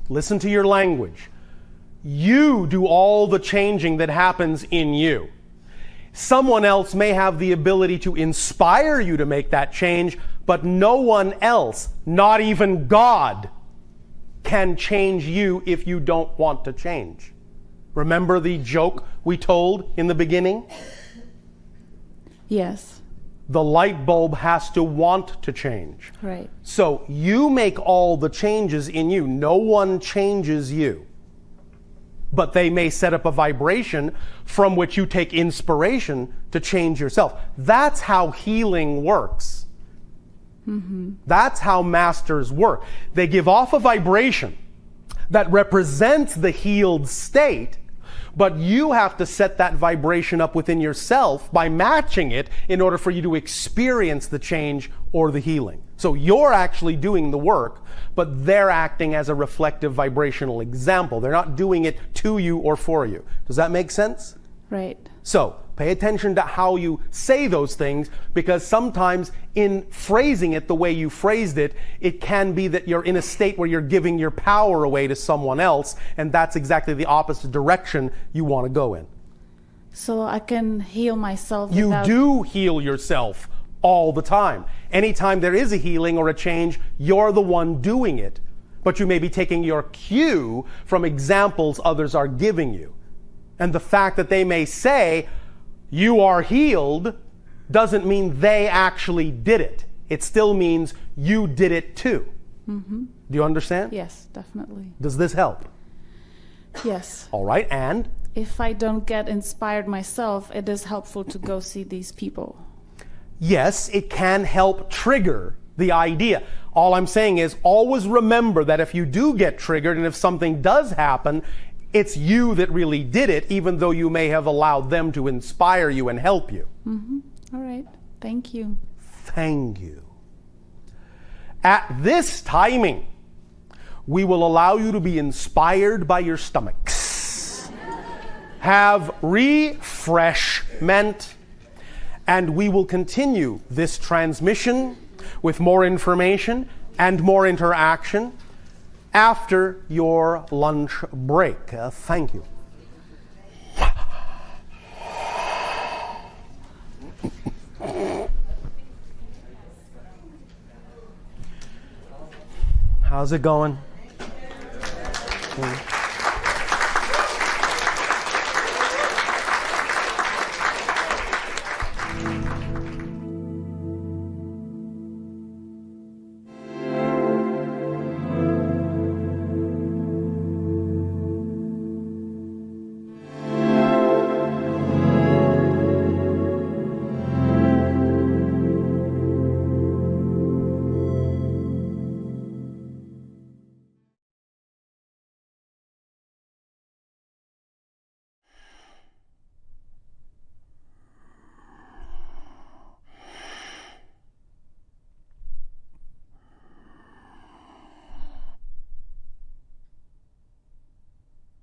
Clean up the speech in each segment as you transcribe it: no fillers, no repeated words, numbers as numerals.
Listen to your language. You do all the changing that happens in you. Someone else may have the ability to inspire you to make that change, but no one else, not even God, can change you if you don't want to change. Remember the joke we told in the beginning? Yes. The light bulb has to want to change. Right. So you make all the changes in you. No one changes you. But they may set up a vibration from which you take inspiration to change yourself. That's how healing works. Mm-hmm. That's how masters work. They give off a vibration that represents the healed state, but you have to set that vibration up within yourself by matching it in order for you to experience the change or the healing. So you're actually doing the work, but they're acting as a reflective vibrational example. They're not doing it to you or for you. Does that make sense? Right. So pay attention to how you say those things, because sometimes in phrasing it the way you phrased it, it can be that you're in a state where you're giving your power away to someone else, and that's exactly the opposite direction you want to go in. So I can heal myself You without... do heal yourself all the time. Anytime there is a healing or a change, you're the one doing it. But you may be taking your cue from examples others are giving you. And the fact that they may say, you are healed, doesn't mean they actually did it. It still means you did it too. Mm-hmm. Do you understand? Yes, definitely. Does this help? Yes. All right, and? If I don't get inspired myself, it is helpful to go see these people. Yes, it can help trigger the idea. All I'm saying is always remember that if you do get triggered and if something does happen, it's you that really did it, even though you may have allowed them to inspire you and help you. Mm-hmm. All right. Thank you. Thank you. At this timing, we will allow you to be inspired by your stomachs. Have refreshment. And we will continue this transmission with more information and more interaction after your lunch break. Thank you. How's it going?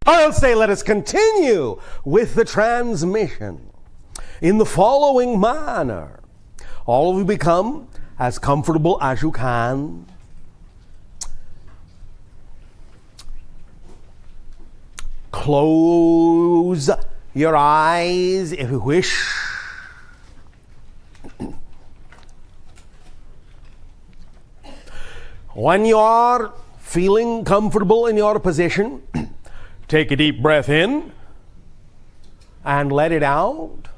I'll say let us continue with the transmission in the following manner. All of you become as comfortable as you can. Close your eyes if you wish. When you are feeling comfortable in your position, take a deep breath in and let it out.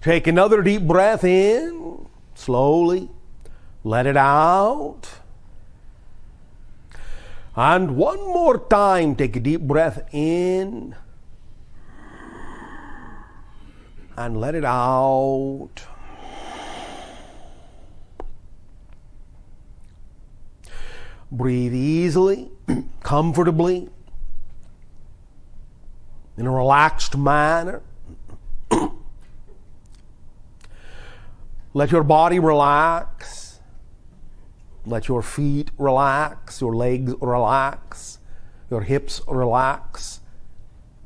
Take another deep breath in, slowly, let it out. And one more time, take a deep breath in and let it out. Breathe easily, comfortably, in a relaxed manner. Let your body relax. Let your feet relax, your legs relax, your hips relax,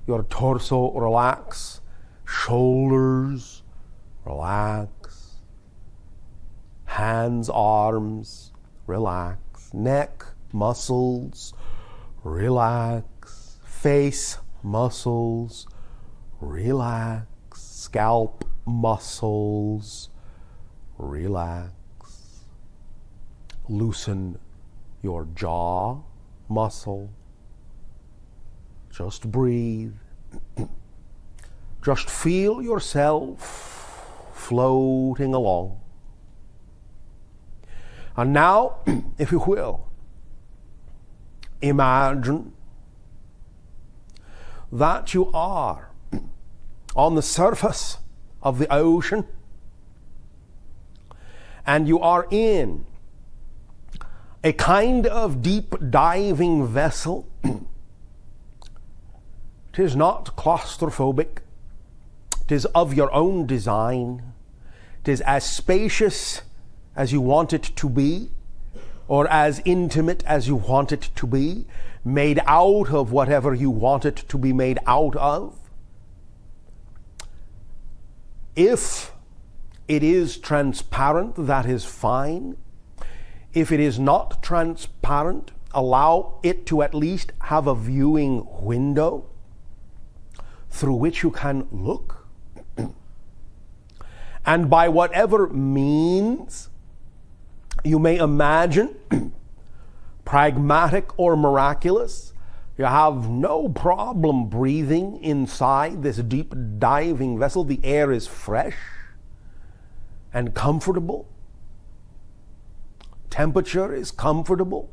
your torso relax, shoulders relax, hands, arms relax, neck muscles, relax. Face muscles, relax. Scalp muscles, relax. Loosen your jaw muscle. Just breathe. Just feel yourself floating along. And now, if you will, imagine that you are on the surface of the ocean and you are in a kind of deep diving vessel. It is not claustrophobic. It is of your own design. It is as spacious as you want it to be, or as intimate as you want it to be, made out of whatever you want it to be made out of. If it is transparent, that is fine. If it is not transparent, allow it to at least have a viewing window through which you can look. And by whatever means you may imagine, pragmatic or miraculous, you have no problem breathing inside this deep diving vessel. The air is fresh and comfortable. Temperature is comfortable.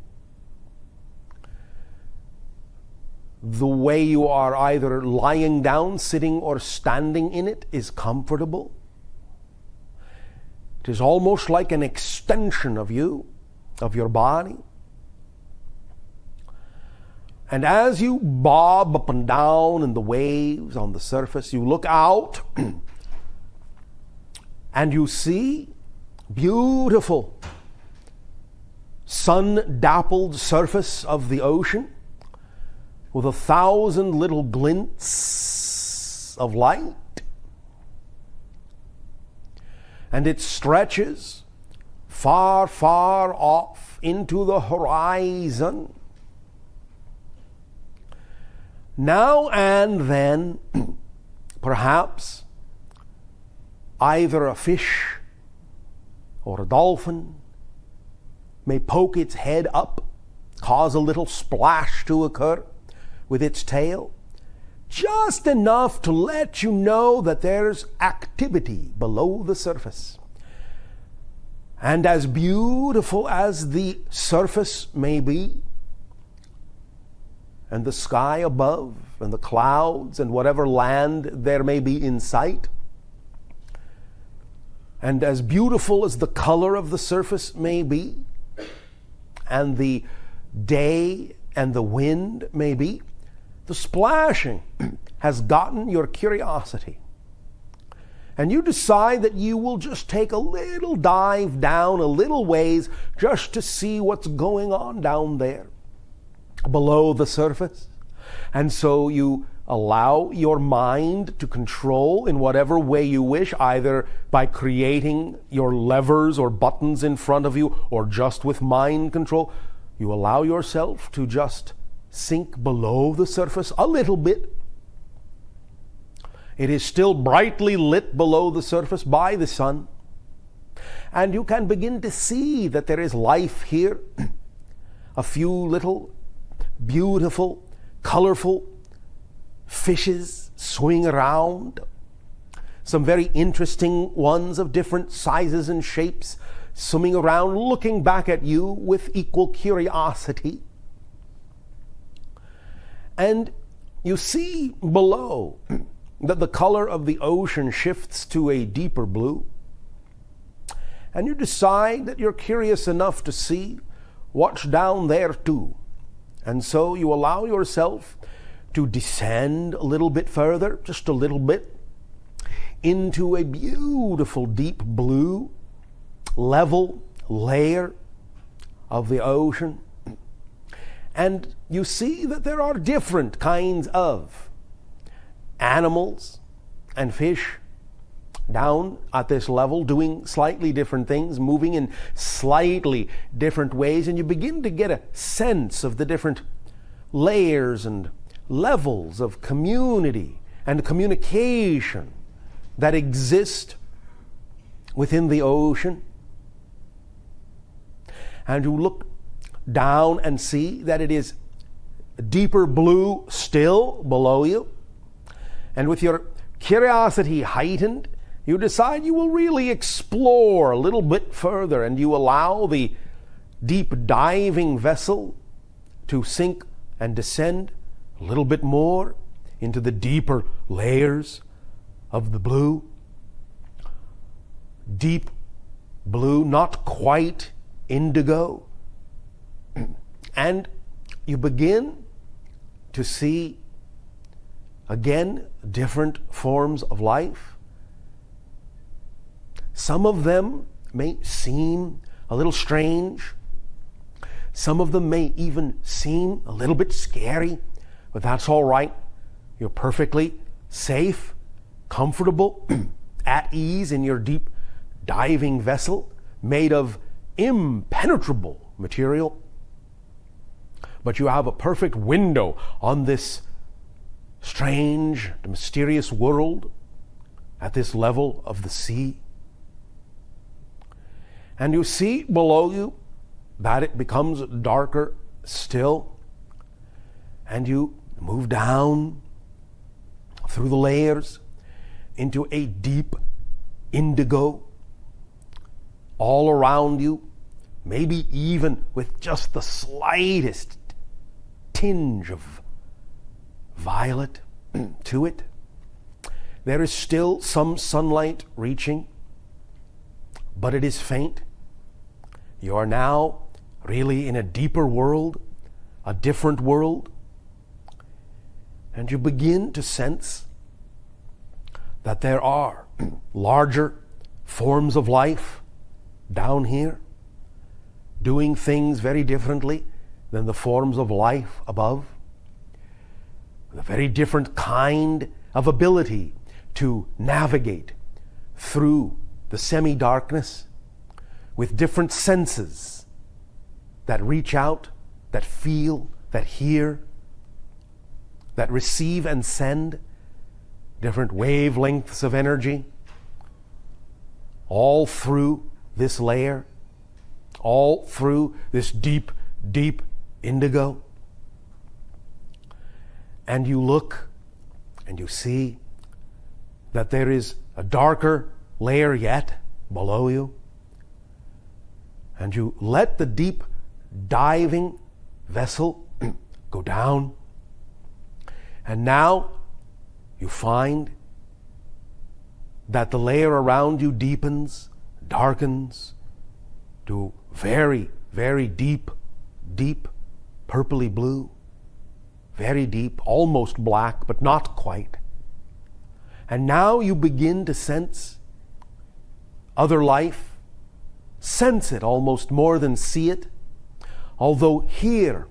The way you are either lying down, sitting, or standing in it is comfortable. It is almost like an extension of you, of your body. And as you bob up and down in the waves on the surface, you look out and you see beautiful sun-dappled surface of the ocean with 1,000 little glints of light. And it stretches far, far off into the horizon. Now and then, perhaps, either a fish or a dolphin may poke its head up, cause a little splash to occur with its tail, just enough to let you know that there's activity below the surface. And as beautiful as the surface may be, and the sky above, and the clouds, and whatever land there may be in sight, and as beautiful as the color of the surface may be, and the day and the wind may be, the splashing has gotten your curiosity. And you decide that you will just take a little dive down a little ways just to see what's going on down there below the surface. And so you allow your mind to control in whatever way you wish, either by creating your levers or buttons in front of you, or just with mind control. You allow yourself to just sink below the surface a little bit. It is still brightly lit below the surface by the sun. And you can begin to see that there is life here. A few little beautiful, colorful fishes swing around. Some very interesting ones of different sizes and shapes swimming around, looking back at you with equal curiosity. And you see below that the color of the ocean shifts to a deeper blue. And you decide that you're curious enough to see what's down there too. And so you allow yourself to descend a little bit further, just a little bit, into a beautiful deep blue, level layer of the ocean. And you see that there are different kinds of animals and fish down at this level, doing slightly different things, moving in slightly different ways, and you begin to get a sense of the different layers and levels of community and communication that exist within the ocean. And you look down and see that it is deeper blue still below you. And with your curiosity heightened, you decide you will really explore a little bit further, and you allow the deep diving vessel to sink and descend a little bit more into the deeper layers of the blue. Deep blue, not quite indigo. And you begin to see again different forms of life. Some of them may seem a little strange. Some of them may even seem a little bit scary, but that's all right. You're perfectly safe, comfortable, at ease in your deep diving vessel made of impenetrable material. But you have a perfect window on this strange, mysterious world at this level of the sea. And you see below you that it becomes darker still. And you move down through the layers into a deep indigo. All around you, maybe even with just the slightest tinge of violet to it. There is still some sunlight reaching, but it is faint. You are now really in a deeper world, a different world, and you begin to sense that there are larger forms of life down here, doing things very differently than the forms of life above, with a very different kind of ability to navigate through the semi-darkness, with different senses that reach out, that feel, that hear, that receive and send, different wavelengths of energy, all through this layer, all through this deep, deep indigo. And you look and you see that there is a darker layer yet below you. And you let the deep diving vessel go down. And now you find that the layer around you deepens, darkens to very, very deep, deep purpley blue. Very deep, almost black, but not quite. And now you begin to sense other life, sense it almost more than see it, although here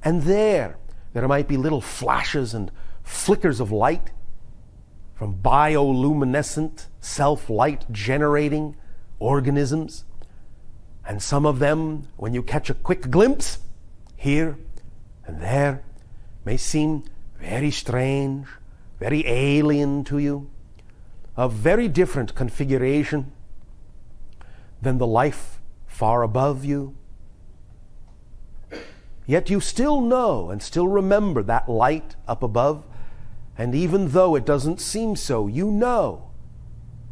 and there might be little flashes and flickers of light from bioluminescent, self-light generating organisms. And some of them, when you catch a quick glimpse here and there, may seem very strange, very alien to you, of very different configuration than the life far above you. Yet you still know and still remember that light up above, and even though it doesn't seem so, you know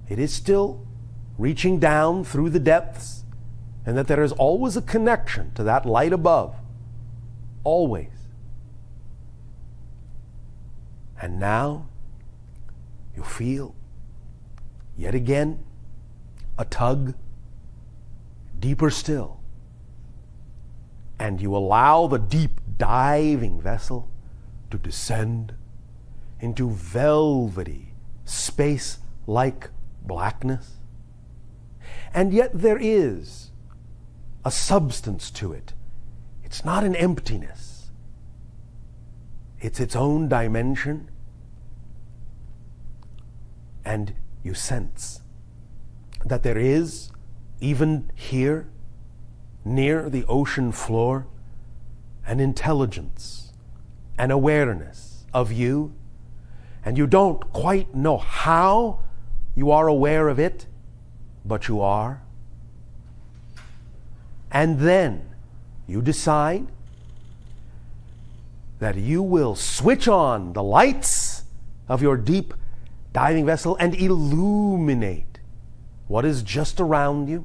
it is still reaching down through the depths, and that there is always a connection to that light above, always. And now you feel yet again a tug, deeper still, and you allow the deep diving vessel to descend into velvety, space-like blackness. And yet there is a substance to it. It's not an emptiness. It's its own dimension. And you sense that there is, even here, near the ocean floor, an intelligence, an awareness of you, and you don't quite know how you are aware of it, but you are. And then you decide that you will switch on the lights of your deep diving vessel and illuminate what is just around you.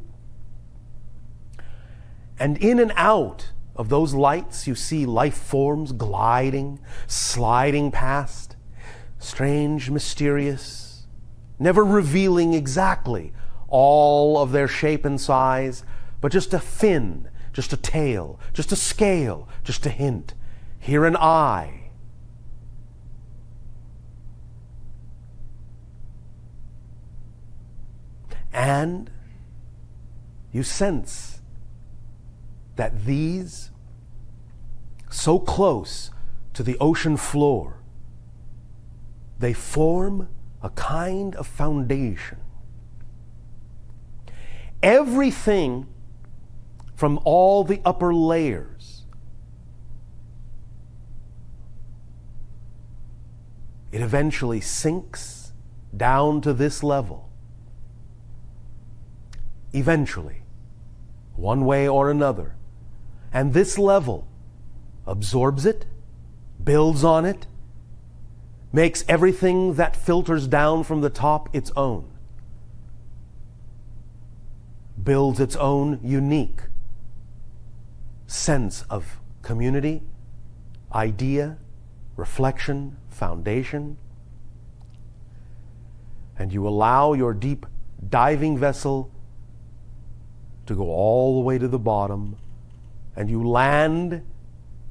And in and out of those lights, you see life forms gliding, sliding past, strange, mysterious, never revealing exactly all of their shape and size, but just a fin, just a tail, just a scale, just a hint. Here an eye. And you sense that these, so close to the ocean floor, they form a kind of foundation. Everything from all the upper layers, it eventually sinks down to this level. Eventually, one way or another. And this level absorbs it, builds on it, makes everything that filters down from the top its own, builds its own unique sense of community, idea, reflection, foundation. And you allow your deep diving vessel to go all the way to the bottom, and you land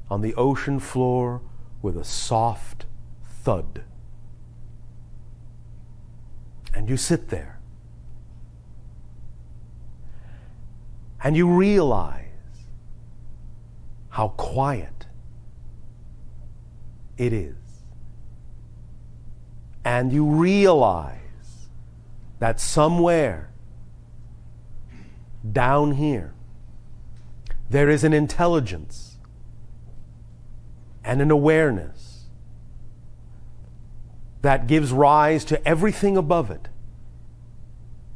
on the ocean floor with a soft thud. And you sit there. And you realize how quiet it is. And you realize that somewhere down here, there is an intelligence and an awareness that gives rise to everything above it.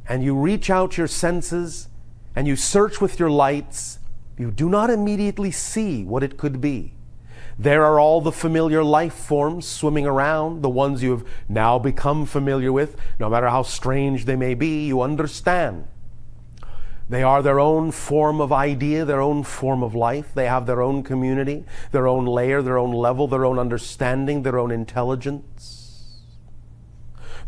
And you reach out your senses and you search with your lights. You do not immediately see what it could be. There are all the familiar life forms swimming around, the ones you have now become familiar with. No matter how strange they may be, you understand. They are their own form of idea, their own form of life. They have their own community, their own layer, their own level, their own understanding, their own intelligence,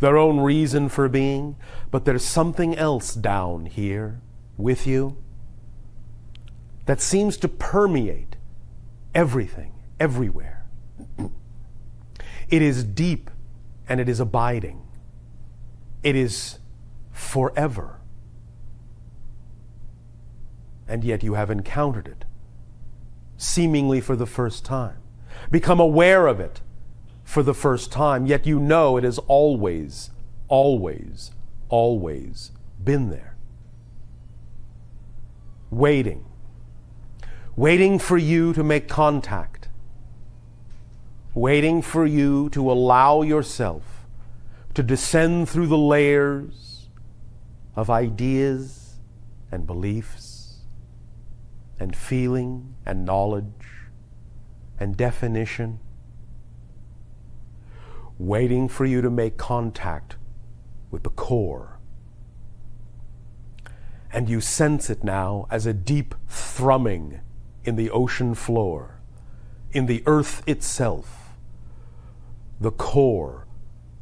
their own reason for being. But there's something else down here with you that seems to permeate everything, everywhere. It is deep and it is abiding. It is forever. And yet you have encountered it, seemingly for the first time. Become aware of it for the first time, yet you know it has always, always, always been there. Waiting for you to make contact. Waiting for you to allow yourself to descend through the layers of ideas and beliefs and feeling and knowledge and definition, waiting for you to make contact with the core. And you sense it now as a deep thrumming in the ocean floor, in the earth itself, the core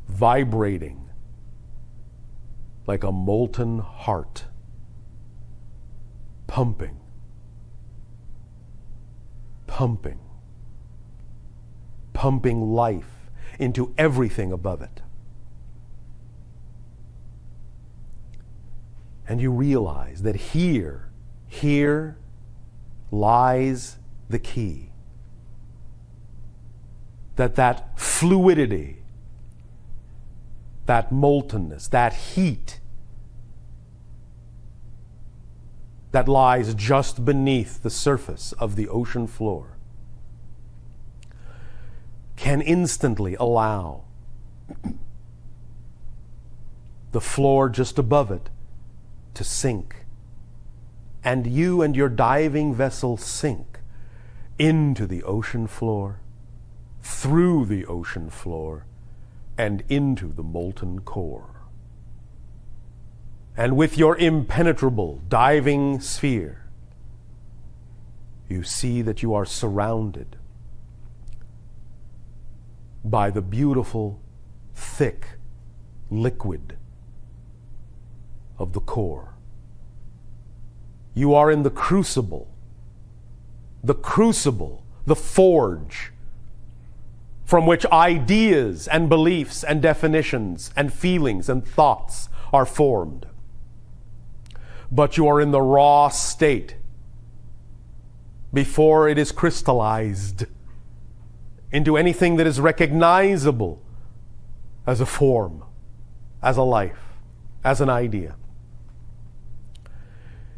vibrating like a molten heart, pumping, pumping life into everything above it. And you realize that here lies the key. That fluidity, that moltenness, that heat that lies just beneath the surface of the ocean floor can instantly allow the floor just above it to sink, and you and your diving vessel sink into the ocean floor, through the ocean floor, and into the molten core. And with your impenetrable diving sphere, you see that you are surrounded by the beautiful, thick liquid of the core. You are in the crucible, the forge, from which ideas and beliefs and definitions and feelings and thoughts are formed. But you are in the raw state before it is crystallized into anything that is recognizable as a form, as a life, as an idea.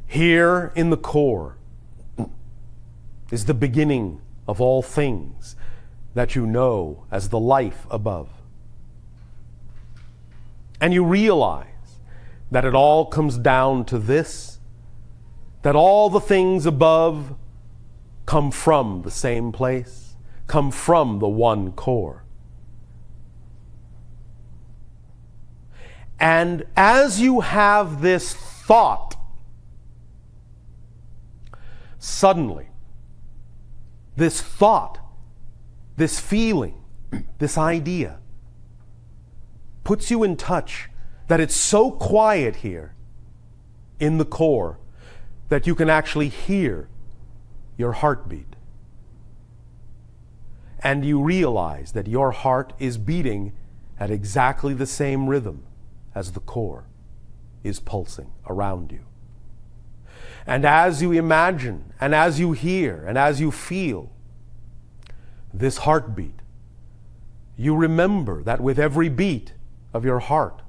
Here in the core is the beginning of all things that you know as the life above. And you realize that it all comes down to this, that all the things above come from the same place, come from the one core. And as you have this thought, suddenly, this thought, this feeling, this idea puts you in touch that it's so quiet here in the core that you can actually hear your heartbeat. And you realize that your heart is beating at exactly the same rhythm as the core is pulsing around you. And as you imagine, and as you hear, and as you feel this heartbeat, you remember that with every beat of your heart,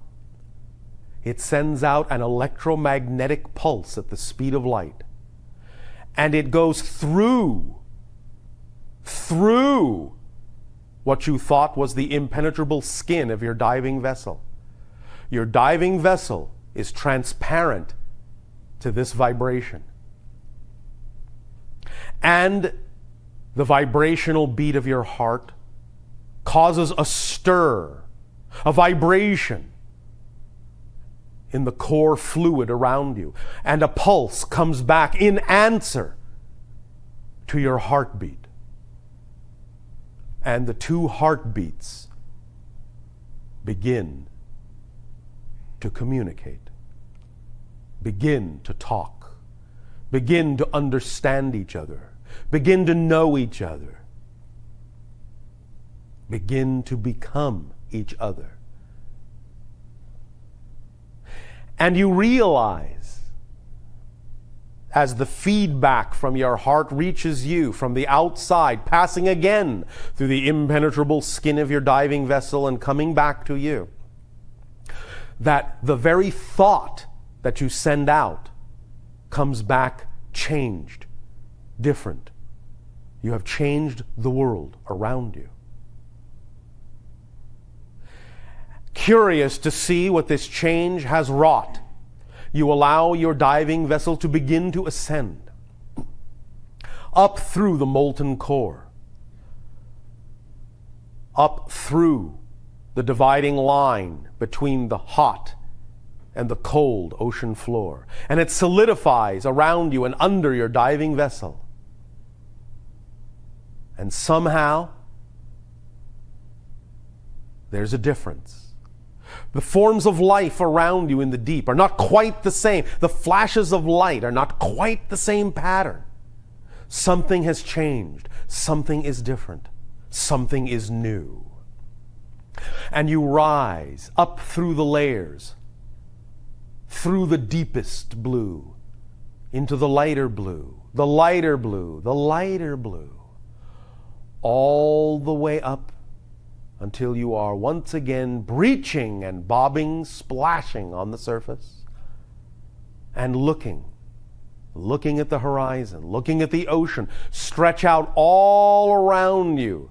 it sends out an electromagnetic pulse at the speed of light. And it goes through what you thought was the impenetrable skin of your diving vessel. Your diving vessel is transparent to this vibration. And the vibrational beat of your heart causes a stir, a vibration in the core fluid around you. And a pulse comes back in answer to your heartbeat. And the two heartbeats begin to communicate, begin to talk, begin to understand each other, begin to know each other, begin to become each other. And you realize, as the feedback from your heart reaches you from the outside, passing again through the impenetrable skin of your diving vessel and coming back to you, that the very thought that you send out comes back changed, different. You have changed the world around you. Curious to see what this change has wrought, you allow your diving vessel to begin to ascend up through the molten core, up through the dividing line between the hot and the cold ocean floor. And it solidifies around you and under your diving vessel. And somehow, there's a difference. The forms of life around you in the deep are not quite the same. The flashes of light are not quite the same pattern. Something has changed. Something is different. Something is new. And you rise up through the layers, through the deepest blue, into the lighter blue, the lighter blue, the lighter blue, all the way up until you are once again breaching and bobbing, splashing on the surface, and looking looking at the horizon, looking at the ocean, stretch out all around you